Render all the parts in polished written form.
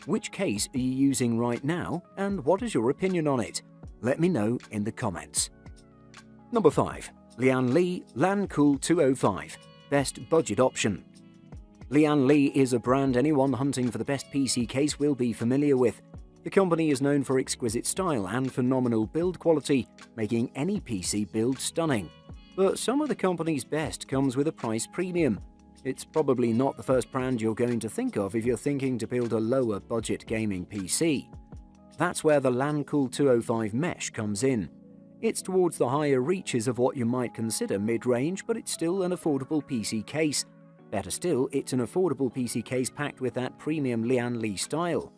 Which case are you using right now, and what is your opinion on it? Let me know in the comments. Number 5. Lian Li LANCOOL 205, Best Budget Option. Lian Li is a brand anyone hunting for the best PC case will be familiar with. The company is known for exquisite style and phenomenal build quality, making any PC build stunning. But some of the company's best comes with a price premium. It's probably not the first brand you're going to think of if you're thinking to build a lower budget gaming PC. That's where the LANCOOL 205 Mesh comes in. It's towards the higher reaches of what you might consider mid-range, but it's still an affordable PC case. Better still, it's an affordable PC case packed with that premium Lian Li style.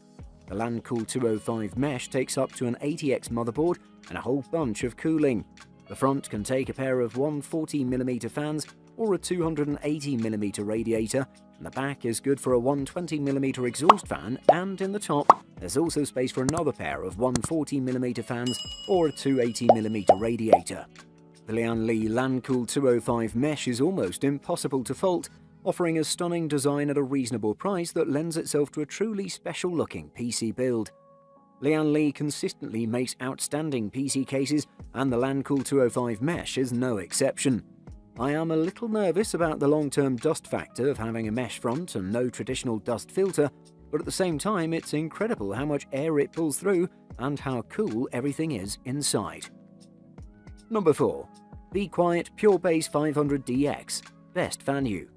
The LANCOOL 205 Mesh takes up to an 80X motherboard and a whole bunch of cooling. The front can take a pair of 140mm fans or a 280mm radiator, and the back is good for a 120mm exhaust fan, and in the top, there's also space for another pair of 140mm fans or a 280mm radiator. The Lian Li LANCOOL 205 Mesh is almost impossible to fault, offering a stunning design at a reasonable price that lends itself to a truly special-looking PC build. Lian Li consistently makes outstanding PC cases, and the LANCOOL 205 Mesh is no exception. I am a little nervous about the long-term dust factor of having a mesh front and no traditional dust filter, but at the same time it's incredible how much air it pulls through and how cool everything is inside. Number 4. Be Quiet Pure Base 500DX, Best Value.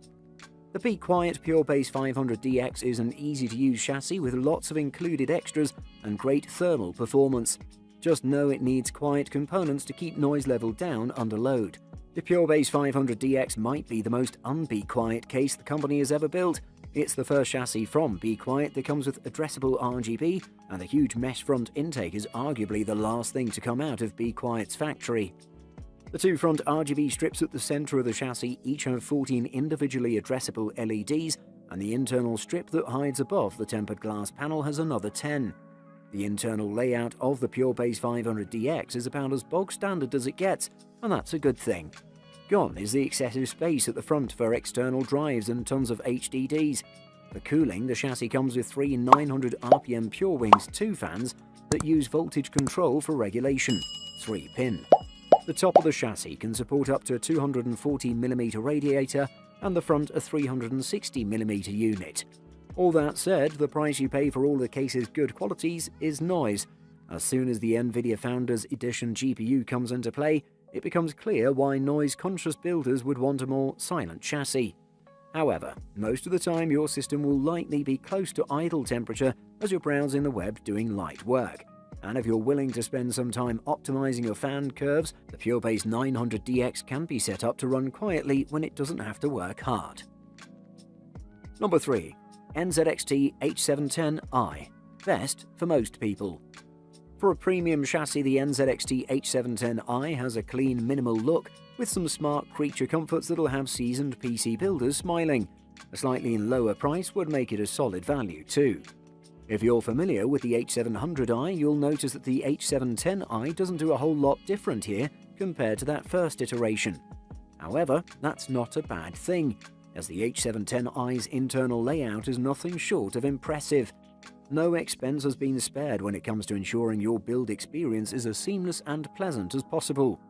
The Be Quiet Pure Base 500DX is an easy-to-use chassis with lots of included extras and great thermal performance. Just know it needs quiet components to keep noise level down under load. The Pure Base 500DX might be the most un-Be Quiet case the company has ever built. It's the first chassis from Be Quiet that comes with addressable RGB, and the huge mesh front intake is arguably the last thing to come out of Be Quiet's factory. The two front RGB strips at the center of the chassis each have 14 individually addressable LEDs, and the internal strip that hides above the tempered glass panel has another 10. The internal layout of the Pure Base 500DX is about as bog standard as it gets, and that's a good thing. Gone is the excessive space at the front for external drives and tons of HDDs. For cooling, the chassis comes with three 900 RPM Pure Wings 2 fans that use voltage control for regulation, 3-pin. The top of the chassis can support up to a 240mm radiator, and the front a 360mm unit. All that said, the price you pay for all the case's good qualities is noise. As soon as the NVIDIA Founders Edition GPU comes into play, it becomes clear why noise-conscious builders would want a more silent chassis. However, most of the time your system will likely be close to idle temperature as you're browsing the web doing light work. And if you're willing to spend some time optimizing your fan curves, the Pure Base 900DX can be set up to run quietly when it doesn't have to work hard. Number 3. NZXT H710i, Best for most people. For a premium chassis, the NZXT H710i has a clean, minimal look with some smart creature comforts that'll have seasoned PC builders smiling. A slightly lower price would make it a solid value too. If you're familiar with the H700i, you'll notice that the H710i doesn't do a whole lot different here compared to that first iteration. However, that's not a bad thing, as the H710i's internal layout is nothing short of impressive. No expense has been spared when it comes to ensuring your build experience is as seamless and pleasant as possible.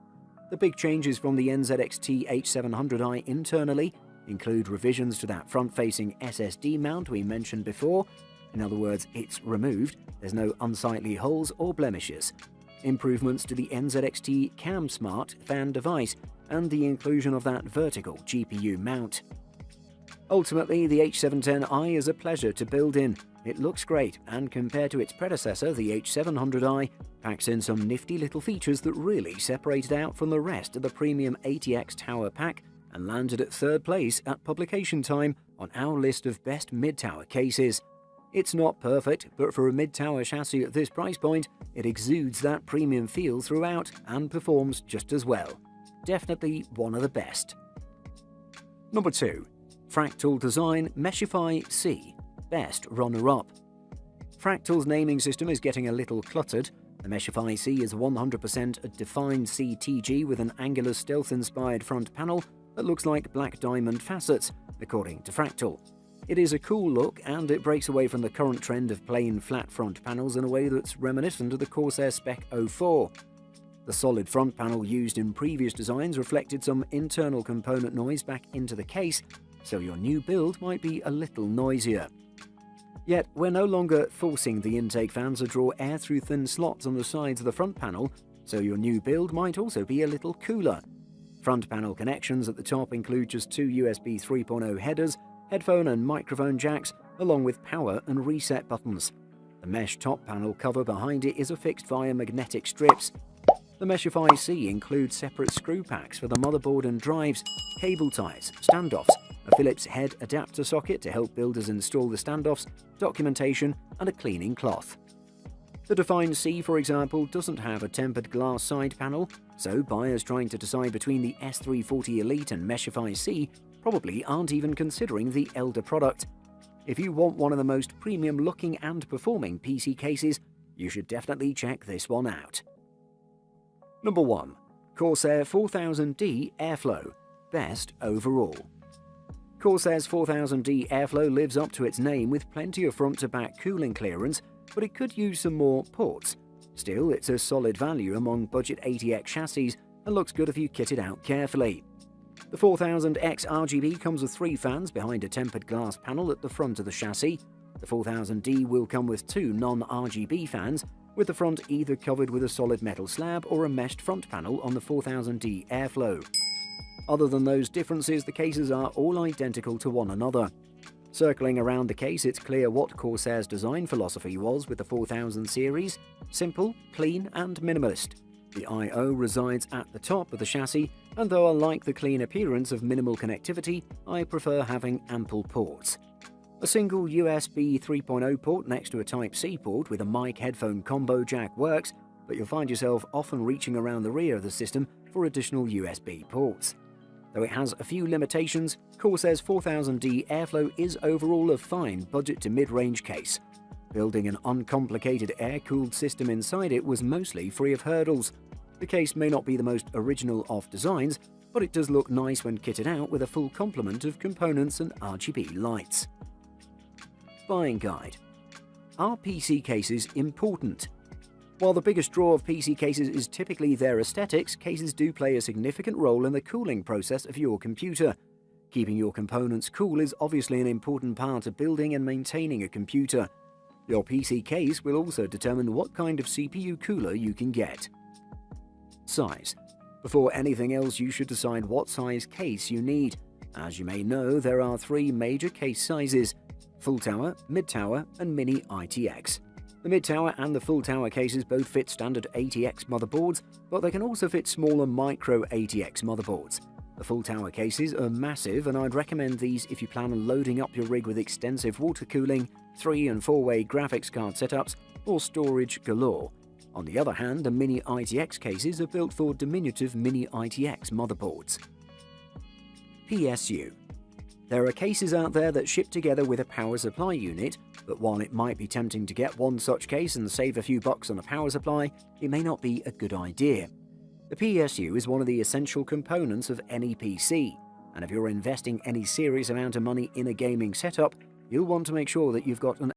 The big changes from the NZXT H700i internally include revisions to that front-facing SSD mount we mentioned before. In other words, it's removed, there's no unsightly holes or blemishes. Improvements to the NZXT Cam Smart fan device, and the inclusion of that vertical GPU mount. Ultimately, the H710i is a pleasure to build in. It looks great, and compared to its predecessor, the H700i packs in some nifty little features that really separate it out from the rest of the premium ATX Tower pack, and landed at third place at publication time on our list of best mid-tower cases. It's not perfect, but for a mid-tower chassis at this price point, it exudes that premium feel throughout and performs just as well. Definitely one of the best. Number 2. Fractal Design Meshify C, Best Runner-Up. Fractal's naming system is getting a little cluttered. The Meshify C is 100% a defined CTG with an angular stealth-inspired front panel that looks like black diamond facets, according to Fractal. It is a cool look, and it breaks away from the current trend of plain flat front panels in a way that's reminiscent of the Corsair Spec 04. The solid front panel used in previous designs reflected some internal component noise back into the case, so your new build might be a little noisier. Yet, we're no longer forcing the intake fans to draw air through thin slots on the sides of the front panel, so your new build might also be a little cooler. Front panel connections at the top include just two USB 3.0 headers, headphone and microphone jacks, along with power and reset buttons. The mesh top panel cover behind it is affixed via magnetic strips. The Meshify C includes separate screw packs for the motherboard and drives, cable ties, standoffs, a Phillips head adapter socket to help builders install the standoffs, documentation, and a cleaning cloth. The Define C, for example, doesn't have a tempered glass side panel, so buyers trying to decide between the S340 Elite and Meshify C probably aren't even considering the elder product. If you want one of the most premium looking and performing PC cases, you should definitely check this one out. Number 1. Corsair 4000D Airflow. Best overall. Corsair's 4000D Airflow lives up to its name with plenty of front-to-back cooling clearance, but it could use some more ports. Still, it's a solid value among budget ATX chassis and looks good if you kit it out carefully. The 4000X RGB comes with 3 fans behind a tempered glass panel at the front of the chassis. The 4000D will come with 2 non-RGB fans, with the front either covered with a solid metal slab or a meshed front panel on the 4000D Airflow. Other than those differences, the cases are all identical to one another. Circling around the case, it's clear what Corsair's design philosophy was with the 4000 series: simple, clean, and minimalist. The I/O resides at the top of the chassis, and though I like the clean appearance of minimal connectivity, I prefer having ample ports. A single USB 3.0 port next to a Type-C port with a mic headphone combo jack works, but you'll find yourself often reaching around the rear of the system for additional USB ports. Though it has a few limitations, Corsair's 4000D Airflow is overall a fine budget to mid-range case. Building an uncomplicated air-cooled system inside it was mostly free of hurdles. The case may not be the most original of designs, but it does look nice when kitted out with a full complement of components and RGB lights. Buying guide. Are PC cases important? While the biggest draw of PC cases is typically their aesthetics, cases do play a significant role in the cooling process of your computer. Keeping your components cool is obviously an important part of building and maintaining a computer. Your PC case will also determine what kind of CPU cooler you can get. Size. Before anything else, you should decide what size case you need. As you may know, there are 3 major case sizes: full tower, mid-tower, and mini ITX. The mid-tower and the full-tower cases both fit standard ATX motherboards, but they can also fit smaller micro ATX motherboards. The full-tower cases are massive, and I'd recommend these if you plan on loading up your rig with extensive water cooling, 3- and 4-way graphics card setups, or storage galore. On the other hand, the mini ITX cases are built for diminutive mini ITX motherboards. PSU. There are cases out there that ship together with a power supply unit, but while it might be tempting to get one such case and save a few bucks on a power supply, it may not be a good idea. The PSU is one of the essential components of any PC, and if you're investing any serious amount of money in a gaming setup, you'll want to make sure that you've got an